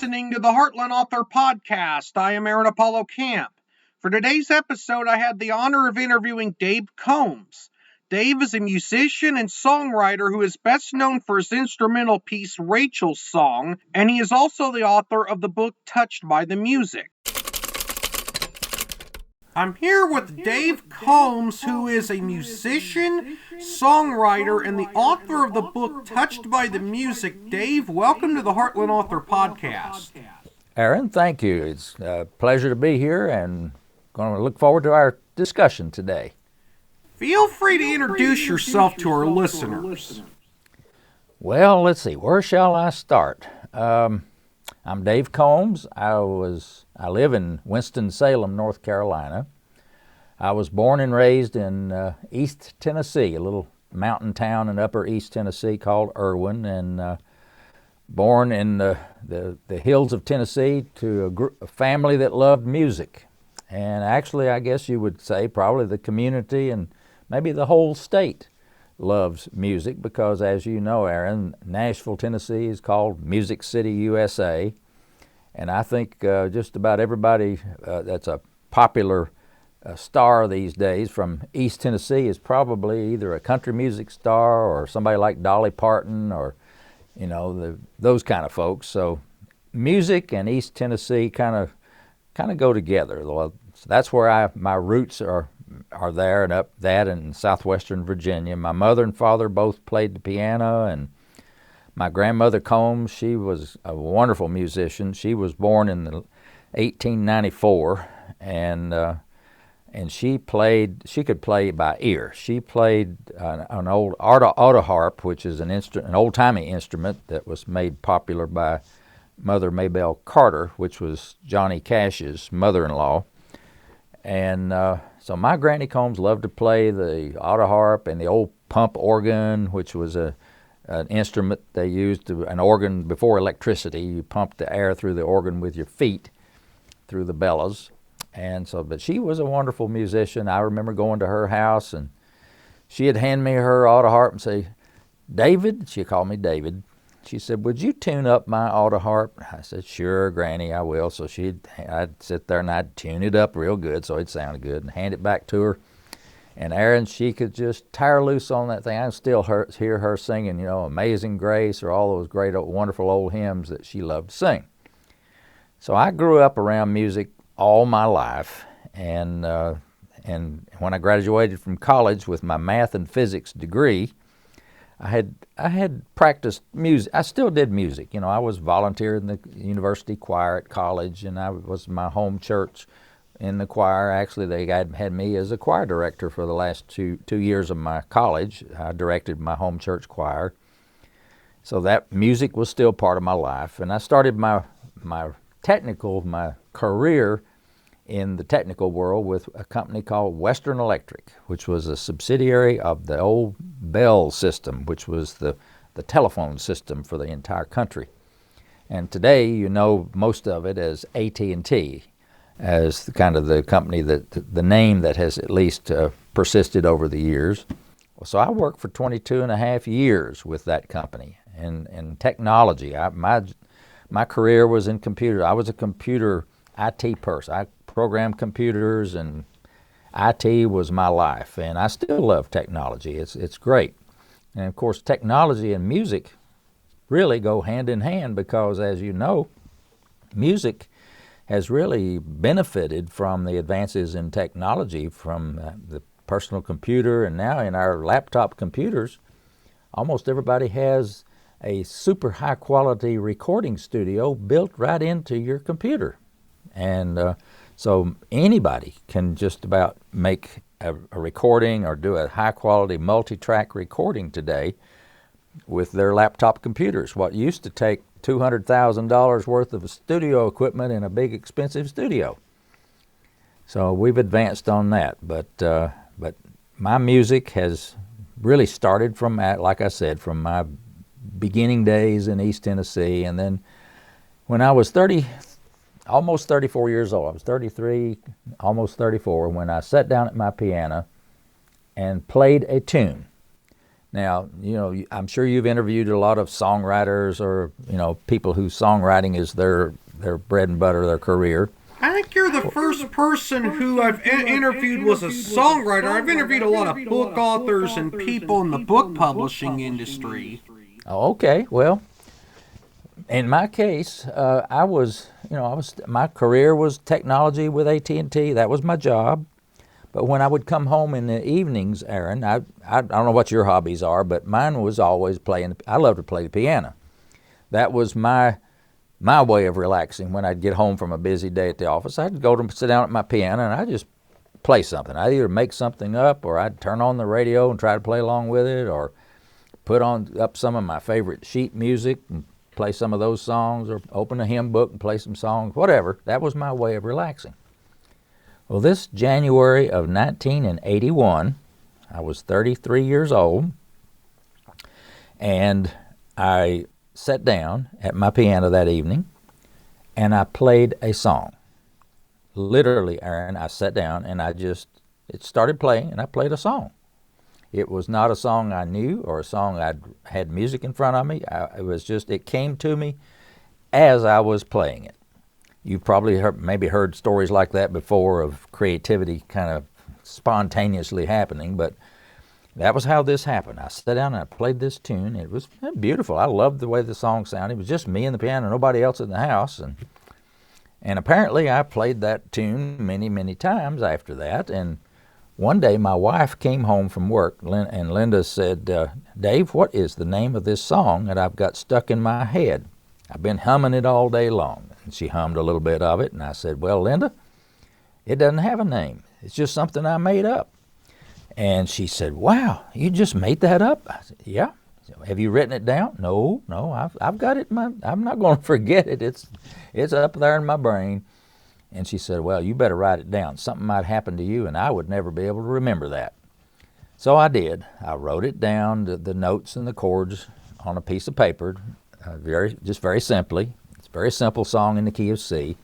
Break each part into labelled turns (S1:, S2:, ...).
S1: listening to the Heartland Author Podcast. I am Aaron Apollo Camp. For today's episode, I had the honor of interviewing Dave Combs. Dave is a musician and songwriter who is best known for his instrumental piece Rachel's Song, and he is also the author of the book Touched by the Music. I'm here with Dave Combs, who is a musician, songwriter, and the author of the book Touched by the Music. Dave, welcome to the Heartland Author Podcast.
S2: Aaron, thank you. It's a pleasure to be here and going to look forward to our discussion today.
S1: Feel free to introduce yourself to our listeners.
S2: Well, let's see. Where shall I start? I'm Dave Combs. I live in Winston-Salem, North Carolina. I was born and raised in East Tennessee, a little mountain town in upper East Tennessee called Irwin, and born in the hills of Tennessee to a family that loved music. And actually, I guess you would say probably the community and maybe the whole state loves music because, as you know, Aaron, Nashville, Tennessee is called Music City, USA. And I think just about everybody that's a popular star these days from East Tennessee is probably either a country music star or somebody like Dolly Parton or, you know, those kind of folks. So music and East Tennessee kind of go together. So that's where my roots are there and up that in southwestern Virginia. My mother and father both played the piano, and my grandmother Combs, she was a wonderful musician. She was born in 1894, and she could play by ear. She played an old auto harp, which is an old-timey instrument that was made popular by Mother Maybelle Carter, which was Johnny Cash's mother-in-law. And so my Granny Combs loved to play the auto harp and the old pump organ, which was an instrument they used an organ before electricity. You pumped the air through the organ with your feet through the bellows. And so, but she was a wonderful musician. I remember going to her house, and she'd hand me her auto harp and say, "David," she called me David. She said, "Would you tune up my auto harp?" I said, "Sure, Granny, I will." So I'd sit there and I'd tune it up real good so it sounded good and hand it back to her. And Aaron, she could just tire loose on that thing. I still hear her singing, you know, Amazing Grace or all those great, wonderful old hymns that she loved to sing. So I grew up around music all my life, and when I graduated from college with my math and physics degree, I had practiced music. I still did music. You know, I was volunteer in the university choir at college, and I was my home church in the choir. Actually, they had me as a choir director for the last two years of my college. I directed my home church choir. So that music was still part of my life, and I started my career in the technical world with a company called Western Electric, which was a subsidiary of the old Bell system, which was the telephone system for the entire country. And today, you know most of it as AT&T, as the company the name that has at least persisted over the years. So I worked for 22 and a half years with that company in technology. My career was in computers. I was a computer IT person. I programmed computers, and IT was my life. And I still love technology. It's great. And of course, technology and music really go hand in hand because, as you know, music has really benefited from the advances in technology, from the personal computer, and now in our laptop computers, almost everybody has a super high quality recording studio built right into your computer. And so anybody can just about make a recording or do a high quality multi-track recording today with their laptop computers. What used to take $200,000 worth of studio equipment in a big expensive studio. So we've advanced on that, but my music has really started from, like I said, from my beginning days in East Tennessee. And then when I was almost 34 years old, I was 33, almost 34, when I sat down at my piano and played a tune. Now, I'm sure you've interviewed a lot of songwriters or, people whose songwriting is their bread and butter, their career.
S1: I think you're the first person who I've interviewed was a songwriter. I've interviewed a lot of book authors and people in the book publishing industry.
S2: Oh, okay. Well, in my case, my career was technology with AT&T. That was my job. But when I would come home in the evenings, Aaron, I don't know what your hobbies are, but mine was always playing. I love to play the piano. That was my way of relaxing. When I'd get home from a busy day at the office, I'd go to sit down at my piano and I'd just play something. I'd either make something up, or I'd turn on the radio and try to play along with it, or put up some of my favorite sheet music and play some of those songs, or open a hymn book and play some songs, whatever. That was my way of relaxing. Well, this January of 1981, I was 33 years old, and I sat down at my piano that evening, and I played a song. Literally, Aaron, I sat down and it started playing, and I played a song. It was not a song I knew or a song I'd had music in front of me. It came to me as I was playing it. You've probably maybe heard stories like that before, of creativity kind of spontaneously happening, but that was how this happened. I sat down and I played this tune. It was beautiful. I loved the way the song sounded. It was just me and the piano, nobody else in the house. And apparently I played that tune many, many times after that. And one day my wife came home from work, and Linda said, Dave, what is the name of this song that I've got stuck in my head? I've been humming it all day long. And she hummed a little bit of it, and I said, well, Linda, it doesn't have a name. It's just something I made up. And she said, wow, you just made that up? I said, yeah. Have you written it down? No, I've got it. I'm not going to forget it. It's up there in my brain. And she said, well, you better write it down. Something might happen to you, and I would never be able to remember that. So I did. I wrote it down, the notes and the chords on a piece of paper, very simply. It's a very simple song in the key of C.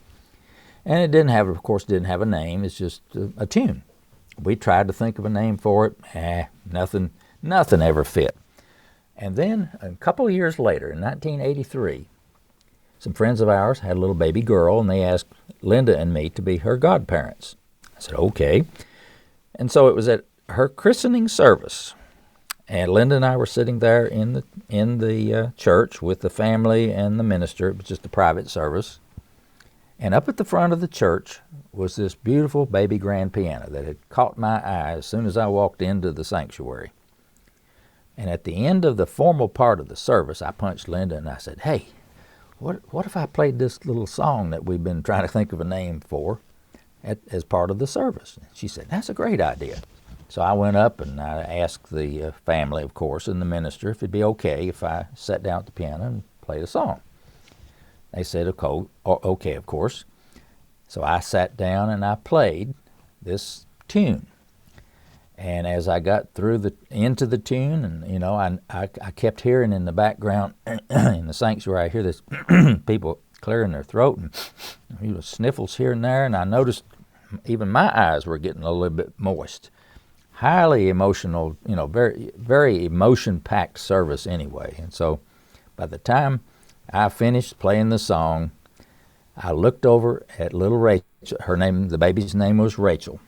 S2: And it didn't have a name. It's just a tune. We tried to think of a name for it. Nothing ever fit. And then a couple of years later, in 1983, some friends of ours had a little baby girl, and they asked Linda and me to be her godparents. I said, okay. And so it was at her christening service. And Linda and I were sitting there in the church with the family and the minister. It was just a private service. And up at the front of the church was this beautiful baby grand piano that had caught my eye as soon as I walked into the sanctuary. And at the end of the formal part of the service, I punched Linda and I said, hey, what if I played this little song that we've been trying to think of a name for as part of the service? And she said, that's a great idea. So I went up and I asked the family, of course, and the minister if it'd be okay if I sat down at the piano and played a song. They said, okay, of course. So I sat down and I played this tune. And as I got into the tune, and I kept hearing in the background in the sanctuary, I hear this people clearing their throat and sniffles here and there, and I noticed even my eyes were getting a little bit moist. Highly emotional, very, very emotion-packed service anyway. And so by the time I finished playing the song, I looked over at little Rachel. The baby's name was Rachel.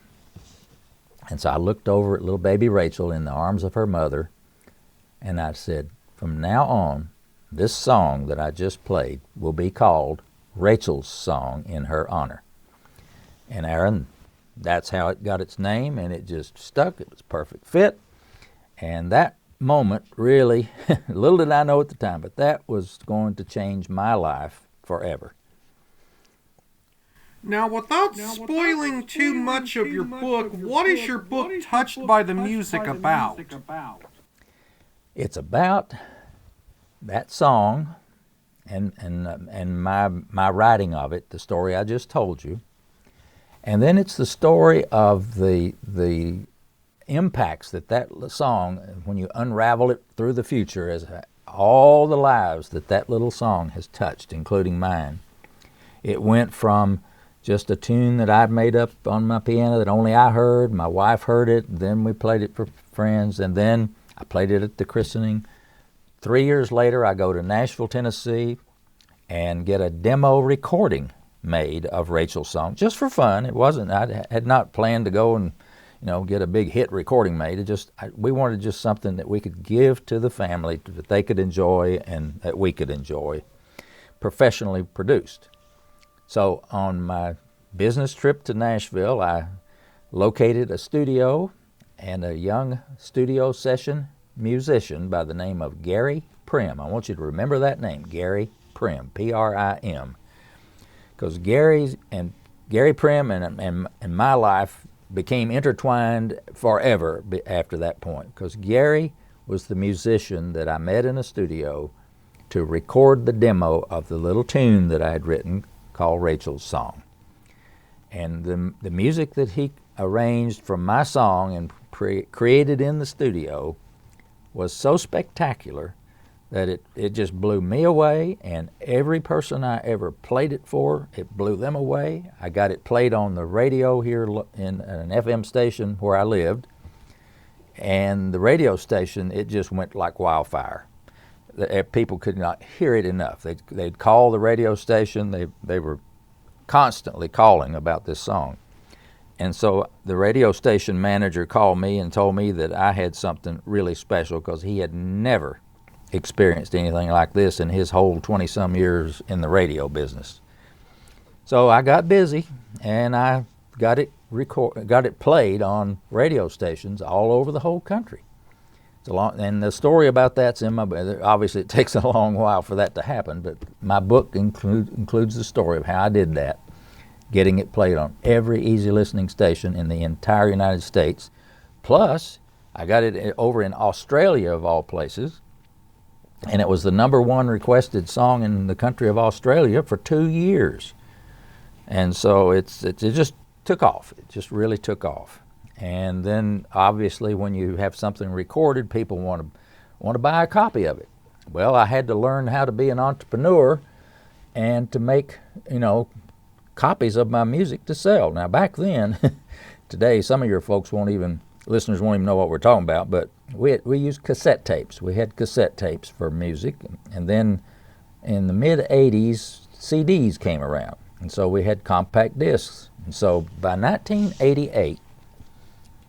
S2: And so I looked over at little baby Rachel in the arms of her mother, and I said, from now on, this song that I just played will be called Rachel's Song in her honor. And Aaron, that's how it got its name, and it just stuck. It was a perfect fit. And that moment really, little did I know at the time, but that was going to change my life forever.
S1: Now, without spoiling too much of your book, what is your book touched by the music about?
S2: It's about that song and my writing of it, the story I just told you. And then it's the story of the impacts that song, when you unravel it through the future, as all the lives that little song has touched, including mine. It went from just a tune that I'd made up on my piano that only I heard. My wife heard it. Then we played it for friends. And then I played it at the christening. 3 years later, I go to Nashville, Tennessee, and get a demo recording made of Rachel's song, just for fun. It wasn't, I had not planned to go and, get a big hit recording made. We wanted just something that we could give to the family, that they could enjoy and that we could enjoy, professionally produced. So on my business trip to Nashville, I located a studio and a young studio session musician by the name of Gary Prim. I want you to remember that name, Gary Prim, P-R-I-M, because Gary Prim and my life became intertwined forever after that point, because Gary was the musician that I met in a studio to record the demo of the little tune that I had written called Rachel's Song. And the music that he arranged from my song and created in the studio was so spectacular that it just blew me away, and every person I ever played it for, it blew them away. I got it played on the radio here in an FM station where I lived, and the radio station, it just went like wildfire. People could not hear it enough. They'd call the radio station. They were constantly calling about this song. And so the radio station manager called me and told me that I had something really special, because he had never experienced anything like this in his whole 20-some years in the radio business. So I got busy, and I got it played on radio stations all over the whole country. And the story about that's in my book. Obviously, it takes a long while for that to happen, but my book includes the story of how I did that, getting it played on every easy listening station in the entire United States. Plus, I got it over in Australia, of all places, and it was the #1 requested song in the country of Australia for 2 years. And so it just took off. It just really took off. And then, obviously, when you have something recorded, people want to buy a copy of it. Well, I had to learn how to be an entrepreneur and to make, copies of my music to sell. Now, back then, today, some of your listeners won't even know what we're talking about, but we used cassette tapes. We had cassette tapes for music, and then in the mid-'80s, CDs came around, and so we had compact discs. And so by 1988,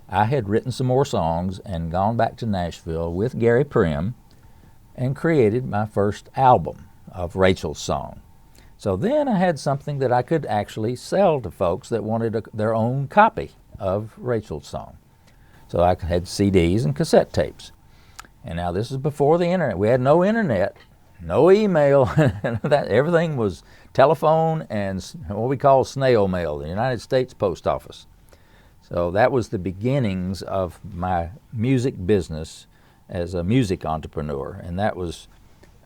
S2: I had written some more songs and gone back to Nashville with Gary Prim and created my first album of Rachel's Song. So then I had something that I could actually sell to folks that wanted their own copy of Rachel's Song. So I had CDs and cassette tapes. And now this is before the internet. We had no internet, no email. Everything was telephone and what we call snail mail, the United States Post Office. So that was the beginnings of my music business as a music entrepreneur. And that was,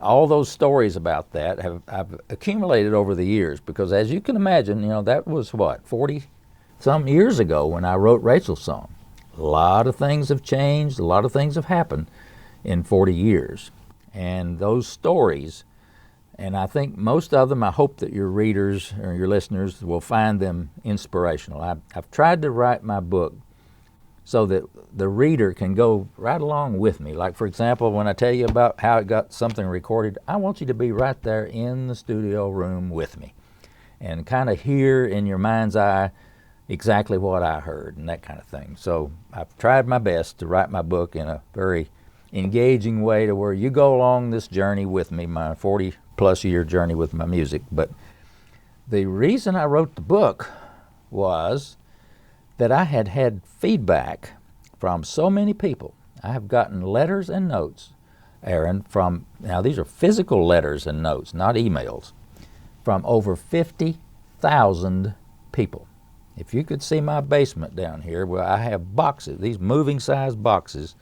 S2: all those stories about that I've accumulated over the years, because as you can imagine, that was 40-some years ago when I wrote Rachel's Song. A lot of things have changed, a lot of things have happened in 40 years. And those stories, and I think most of them, I hope that your readers or your listeners will find them inspirational. I've tried to write my book so that the reader can go right along with me. Like, for example, when I tell you about how I got something recorded, I want you to be right there in the studio room with me and kind of hear in your mind's eye exactly what I heard and that kind of thing. So I've tried my best to write my book in a very engaging way to where you go along this journey with me, my 40-plus year journey with my music. But the reason I wrote the book was that I had had feedback from so many people. I have gotten letters and notes, Aaron, now these are physical letters and notes, not emails, from over 50,000 people. If you could see my basement down here, where I have boxes, these moving size boxes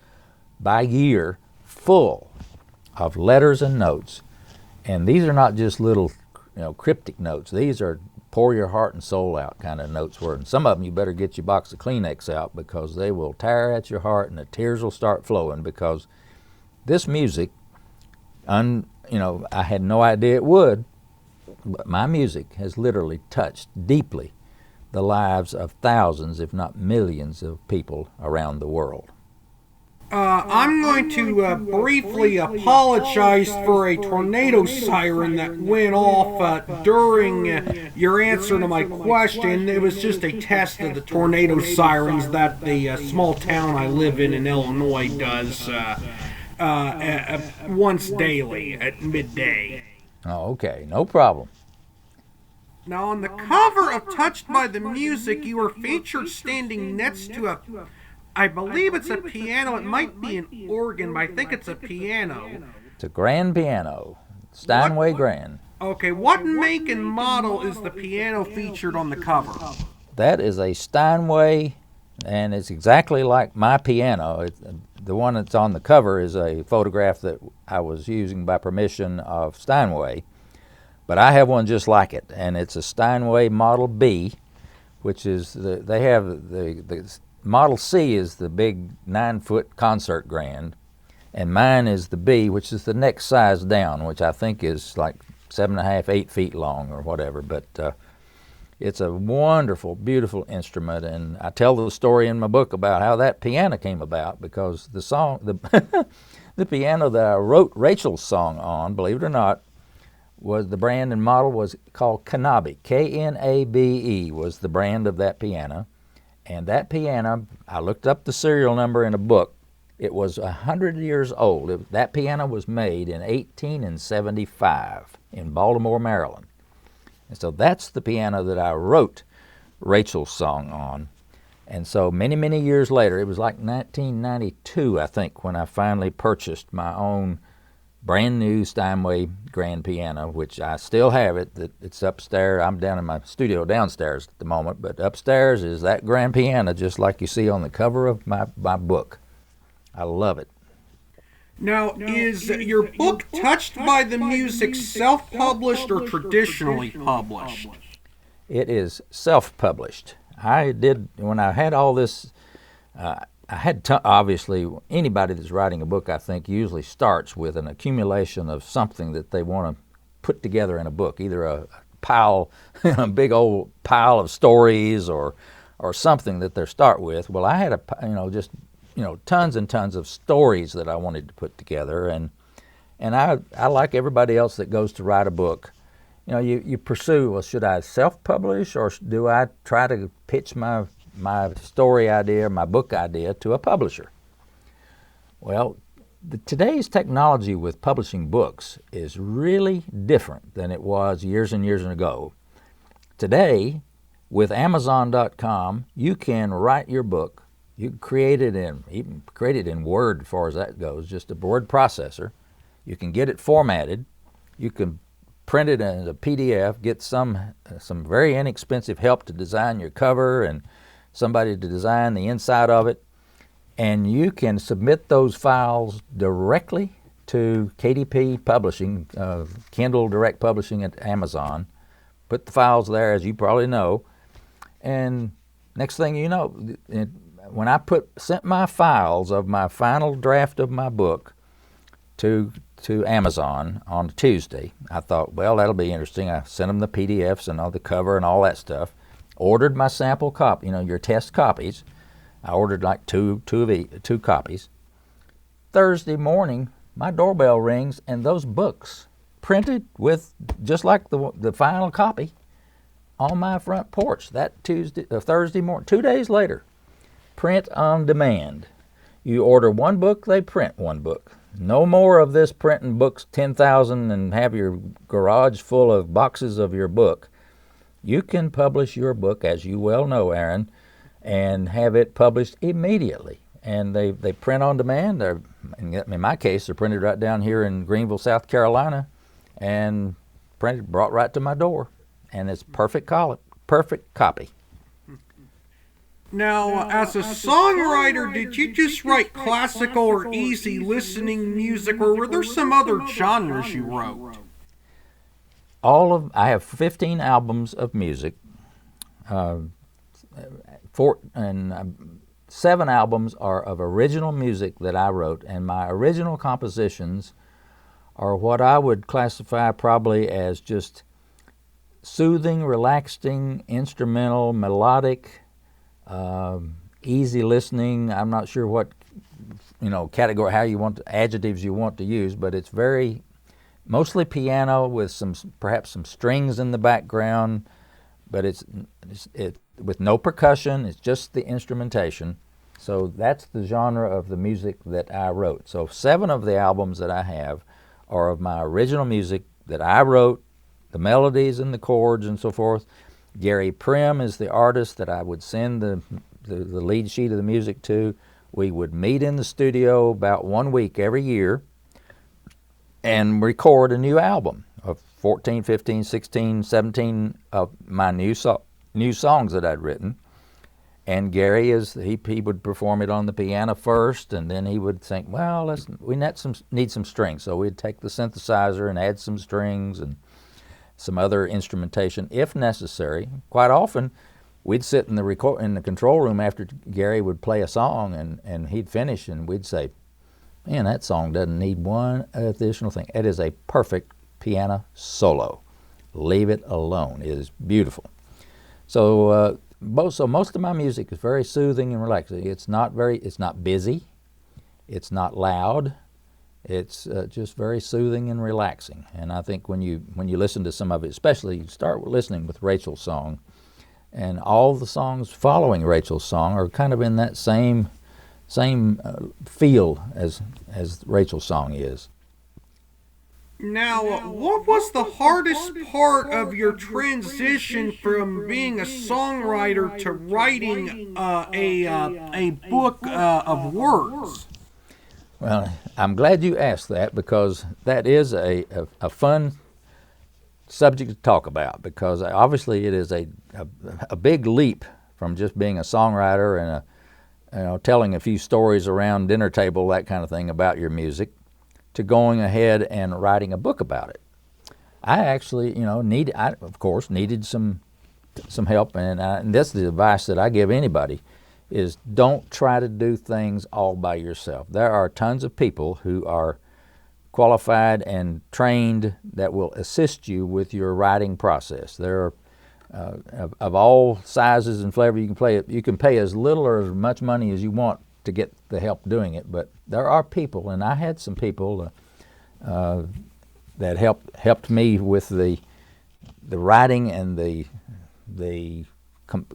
S2: by year, full of letters and notes. And these are not just little, cryptic notes. These are pour your heart and soul out kind of notes, where some of them you better get your box of Kleenex out, because they will tear at your heart and the tears will start flowing, because this music, I had no idea it would, but my music has literally touched deeply the lives of thousands, if not millions, of people around the world.
S1: I'm going to briefly apologize for a tornado siren that went off during your answer to my question. It was just a test of the tornado sirens that the small town I live in Illinois does once daily at midday.
S2: Oh, okay, no problem.
S1: Now, on the cover of Touched by the Music, you are featured standing next to I believe it's a piano. It might be an organ, but I think it's a piano.
S2: It's a grand piano, Steinway Grand.
S1: Okay, what make and model is the piano featured on the cover?
S2: That is a Steinway, and it's exactly like my piano. The one that's on the cover is a photograph that I was using by permission of Steinway, but I have one just like it, and it's a Steinway Model B, which is they have the Model C is the big 9-foot concert grand, and mine is the B, which is the next size down, which I think is like 7.5, 8 feet long or whatever. But it's a wonderful, beautiful instrument, and I tell the story in my book about how that piano came about, because the song, the piano that I wrote Rachel's song on, believe it or not, was the brand and model was called Knabe. Knabe was the brand of that piano. And that piano, I looked up the serial number in a book. It was 100 years old. That piano was made in 1875 in Baltimore, Maryland. And so that's the piano that I wrote Rachel's song on. And so many, many years later, it was like 1992, I think, when I finally purchased my own brand new Steinway grand piano, which I still have it. It's upstairs. I'm down in my studio downstairs at the moment, but upstairs is that grand piano, just like you see on the cover of my book. I love it.
S1: Now, is your book Touched by the Music self-published or traditionally published?
S2: It is self-published. I did, when I had all this, I had obviously, anybody that's writing a book, I think, usually starts with an accumulation of something that they want to put together in a book, either a pile, a big old pile of stories, or something that they start with. Well, I had just tons and tons of stories that I wanted to put together, and I like everybody else that goes to write a book. You pursue, well, should I self-publish, or do I try to pitch my story idea, my book idea, to a publisher? Well, today's technology with publishing books is really different than it was years and years ago. Today, with Amazon.com, you can write your book. You can create it in Word, as far as that goes, just a word processor. You can get it formatted. You can print it as a PDF, get some very inexpensive help to design your cover and somebody to design the inside of it, and you can submit those files directly to KDP Publishing, Kindle Direct Publishing at Amazon. Put the files there, as you probably know, and next thing you know, when I sent my files of my final draft of my book to Amazon on Tuesday, I thought, well, that'll be interesting. I sent them the PDFs and all the cover and all that stuff. Ordered my sample copy, your test copies. I ordered like two copies. Thursday morning, my doorbell rings, and those books, printed with just like the final copy, on my front porch that Thursday morning. 2 days later, print on demand. You order one book, they print one book. No more of this printing books 10,000 and have your garage full of boxes of your book. You can publish your book, as you well know, Aaron, and have it published immediately. And they print on demand. In my case, they're printed right down here in Greenville, South Carolina, and brought right to my door. And it's perfect copy.
S1: Now, as a songwriter, did you just write classical or easy listening music, or were there some other genres you wrote?
S2: I have 15 albums of music. 7 albums are of original music that I wrote, and my original compositions are what I would classify probably as just soothing, relaxing, instrumental, melodic, easy listening. I'm not sure what category, how you want adjectives you want to use, but it's mostly piano with perhaps some strings in the background, but it's with no percussion. It's just the instrumentation. So that's the genre of the music that I wrote. So 7 of the albums that I have are of my original music that I wrote, the melodies and the chords and so forth. Gary Prim is the artist that I would send the lead sheet of the music to. We would meet in the studio about 1 week every year and record a new album of 14, 15, 16, 17 of my new songs that I'd written. And Gary he would perform it on the piano first, and then he would think, well, we need some strings. So we'd take the synthesizer and add some strings and some other instrumentation if necessary. Quite often, we'd sit in the control room after Gary would play a song, and he'd finish, and we'd say, man, that song doesn't need one additional thing. It is a perfect piano solo. Leave it alone. It is beautiful. So most of my music is very soothing and relaxing. It's not busy. It's not loud. It's just very soothing and relaxing. And I think when you listen to some of it, especially you start listening with Rachel's song, and all the songs following Rachel's song are kind of in that same feel as Rachel's song is.
S1: Now, what was the hardest part of your transition from being a songwriter to writing a book of words?
S2: Well, I'm glad you asked that, because that is a fun subject to talk about, because obviously it is a big leap from just being a songwriter and telling a few stories around dinner table, that kind of thing, about your music, to going ahead and writing a book about it. I actually, of course, needed some help, and that's the advice that I give anybody, is don't try to do things all by yourself. There are tons of people who are qualified and trained that will assist you with your writing process. There are of all sizes and flavor. You can pay as little or as much money as you want to get the help doing it, but there are people, and I had some people that helped me with the writing and the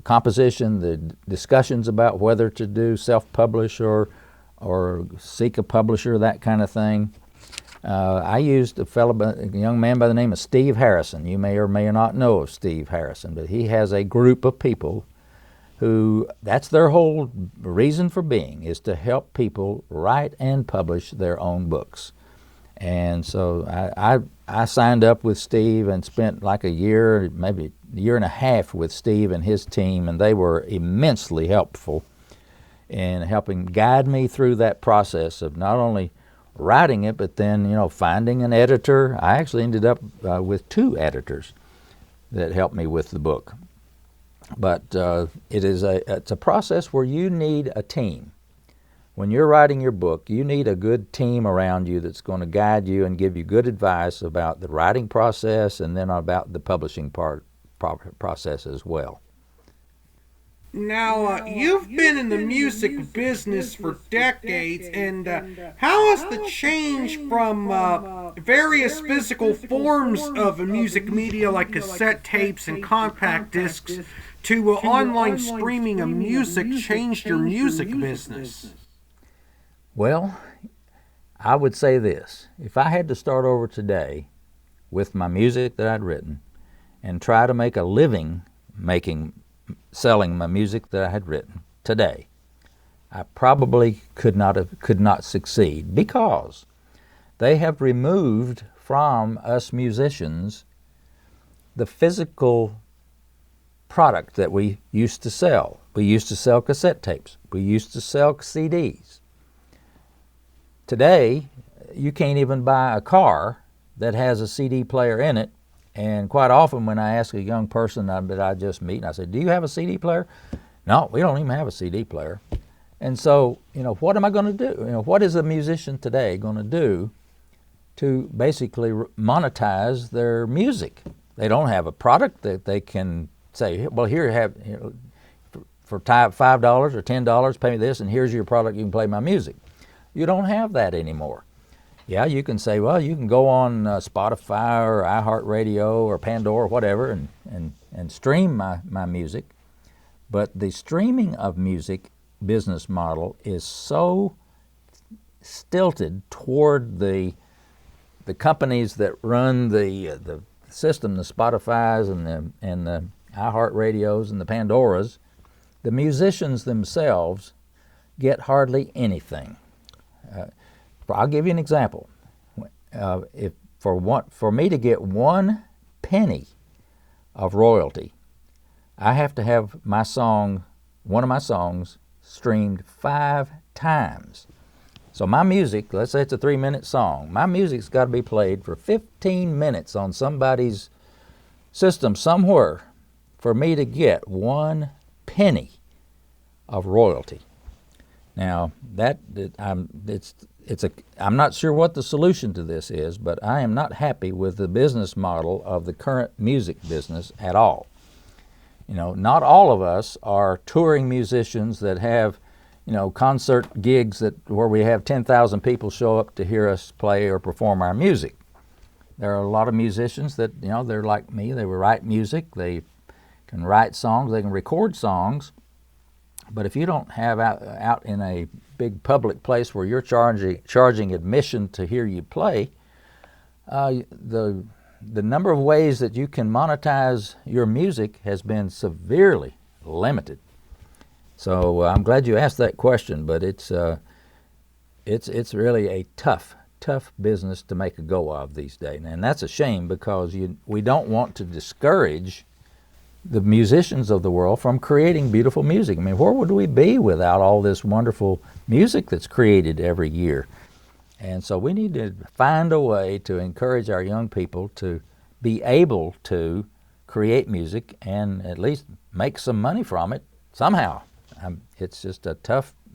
S2: composition, the discussions about whether to do self-publish or seek a publisher, that kind of thing. I used a young man by the name of Steve Harrison. You may or may not know of Steve Harrison, but he has a group of people who, that's their whole reason for being, is to help people write and publish their own books. And so I signed up with Steve and spent like a year, maybe a year and a half with Steve and his team, and they were immensely helpful in helping guide me through that process of not only writing it, but then finding an editor. I actually ended up with 2 editors that helped me with the book. But it's a process where you need a team. When you're writing your book, you need a good team around you that's going to guide you and give you good advice about the writing process, and then about the publishing process as well.
S1: Now, you've been in the music business for decades, and how has the change from various physical forms of music media like cassette tapes and compact discs to online streaming of music changed your music business?
S2: Well, I would say this. If I had to start over today with my music that I'd written and try to make a living selling my music that I had written today, I probably could not succeed, because they have removed from us musicians the physical product that we used to sell. We used to sell cassette tapes. We used to sell CDs. Today, you can't even buy a car that has a CD player in it. And quite often when I ask a young person that I just meet, and I say, do you have a CD player? No, we don't even have a CD player. And so, what am I going to do? What is a musician today going to do to basically monetize their music? They don't have a product that they can say, well, here, for $5 or $10, pay me this, and here's your product, you can play my music. You don't have that anymore. Yeah, you can say, well, you can go on Spotify or iHeartRadio or Pandora or whatever and stream my music. But the streaming of music business model is so stilted toward the companies that run the system, the Spotifys and the iHeartRadios and the Pandoras. The musicians themselves get hardly anything. I'll give you an example. If for me to get 1 penny of royalty, I have to have one of my songs, streamed 5 times. So my music, let's say it's a 3-minute song, my music's got to be played for 15 minutes on somebody's system somewhere for me to get 1 penny of royalty. Now I'm not sure what the solution to this is, but I am not happy with the business model of the current music business at all. Not all of us are touring musicians that have, concert gigs where we have 10,000 people show up to hear us play or perform our music. There are a lot of musicians that, they're like me. They write music, they can write songs, they can record songs. But if you don't have out in a big public place where you're charging admission to hear you play, the number of ways that you can monetize your music has been severely limited. So I'm glad you asked that question, but it's really a tough business to make a go of these days, and that's a shame because we don't want to discourage the musicians of the world from creating beautiful music. I mean, where would we be without all this wonderful music that's created every year? And so we need to find a way to encourage our young people to be able to create music and at least make some money from it somehow. It's just a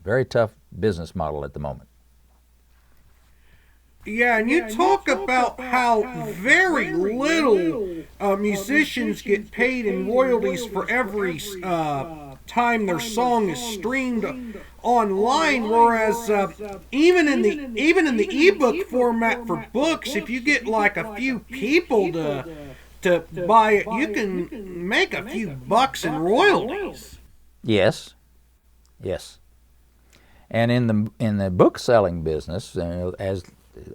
S2: very tough business model at the moment.
S1: Yeah, and you talk about how very little musicians get paid in royalties for every time their song is streamed online, whereas even in the ebook format for books, if you get like a few people to buy it, you can make a few bucks in royalties.
S2: Yes. And in the book selling business,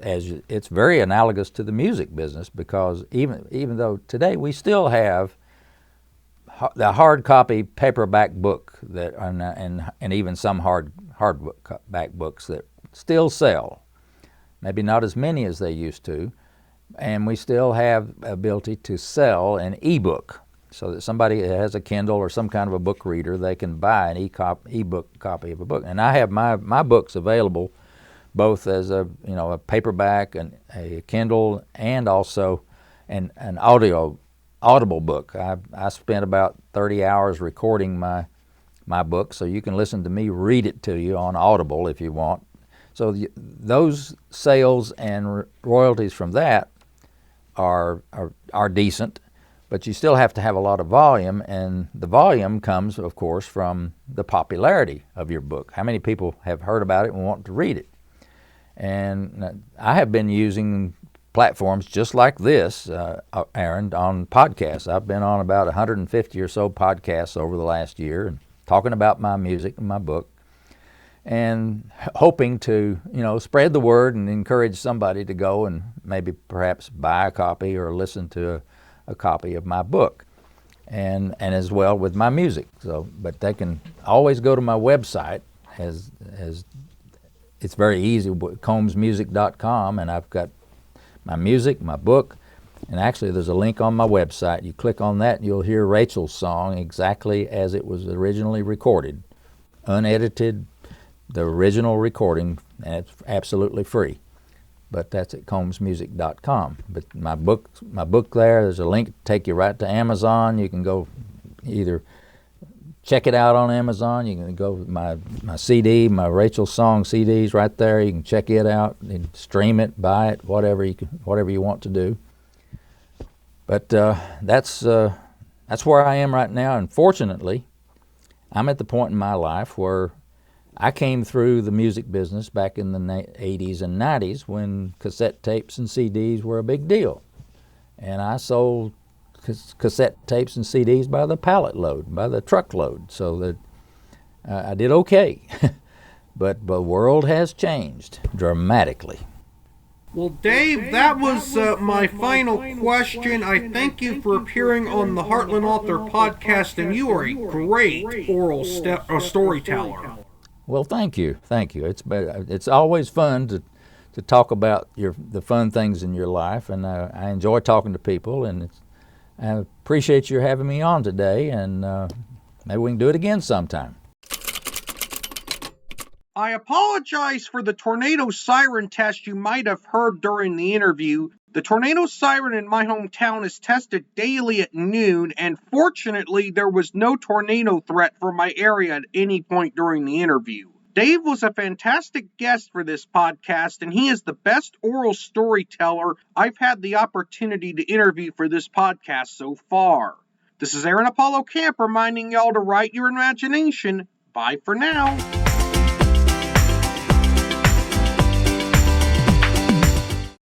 S2: as it's very analogous to the music business, because even though today we still have the hard copy paperback book that and even some hardback books that still sell, maybe not as many as they used to, and we still have ability to sell an ebook, so that somebody that has a Kindle or some kind of a book reader, they can buy an ebook copy of a book. And I have my books available both as a paperback and a Kindle, and also an audible book. I spent about 30 hours recording my book, so you can listen to me read it to you on Audible if you want. So those sales and royalties from that are decent, but you still have to have a lot of volume, and the volume comes, of course, from the popularity of your book. How many people have heard about it and want to read it? And I have been using platforms just like this, Aaron, on podcasts. I've been on about 150 or so podcasts over the last year, and talking about my music and my book, and hoping to, spread the word and encourage somebody to go and maybe perhaps buy a copy or listen to a copy of my book, and as well with my music. So, but they can always go to my website, as it's very easy, combsmusic.com, and I've got my music, my book, and actually there's a link on my website. You click on that and you'll hear Rachel's song exactly as it was originally recorded, unedited, the original recording, and it's absolutely free. But that's at combsmusic.com. But my book there's a link to take you right to Amazon. You can go either check it out on Amazon. You can go my CD, my Rachel song CDs right there. You can check it out and stream it, buy it, whatever you want to do. But that's where I am right now. And fortunately, I'm at the point in my life where I came through the music business back in the 80s and 90s when cassette tapes and CDs were a big deal. And I sold cassette tapes and CDs by the pallet load, by the truckload, so that I did okay. But the world has changed dramatically.
S1: Well, Dave, that was my final question. I thank you for appearing on the Heartland Author podcast, and you are a great oral storyteller.
S2: Well, thank you. It's always fun to talk about the fun things in your life, and I enjoy talking to people, and I appreciate you having me on today, and maybe we can do it again sometime.
S1: I apologize for the tornado siren test you might have heard during the interview. The tornado siren in my hometown is tested daily at noon, and fortunately there was no tornado threat for my area at any point during the interview. Dave was a fantastic guest for this podcast, and he is the best oral storyteller I've had the opportunity to interview for this podcast so far. This is Aaron Apollo Camp reminding y'all to write your imagination. Bye for now.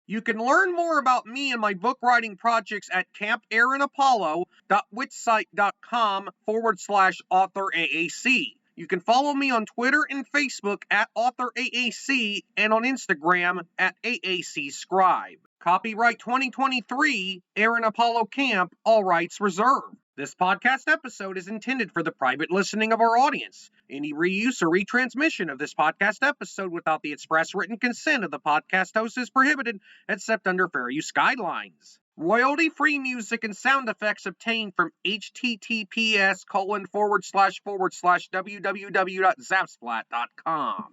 S1: You can learn more about me and my book writing projects at campaaronapollo.wixsite.com/authoraac. You can follow me on Twitter and Facebook at authoraac and on Instagram at aacscribe. Copyright 2023, Aaron Apollo Camp, all rights reserved. This podcast episode is intended for the private listening of our audience. Any reuse or retransmission of this podcast episode without the express written consent of the podcast host is prohibited, except under fair use guidelines. Royalty-free music and sound effects obtained from https://www.zapsplat.com.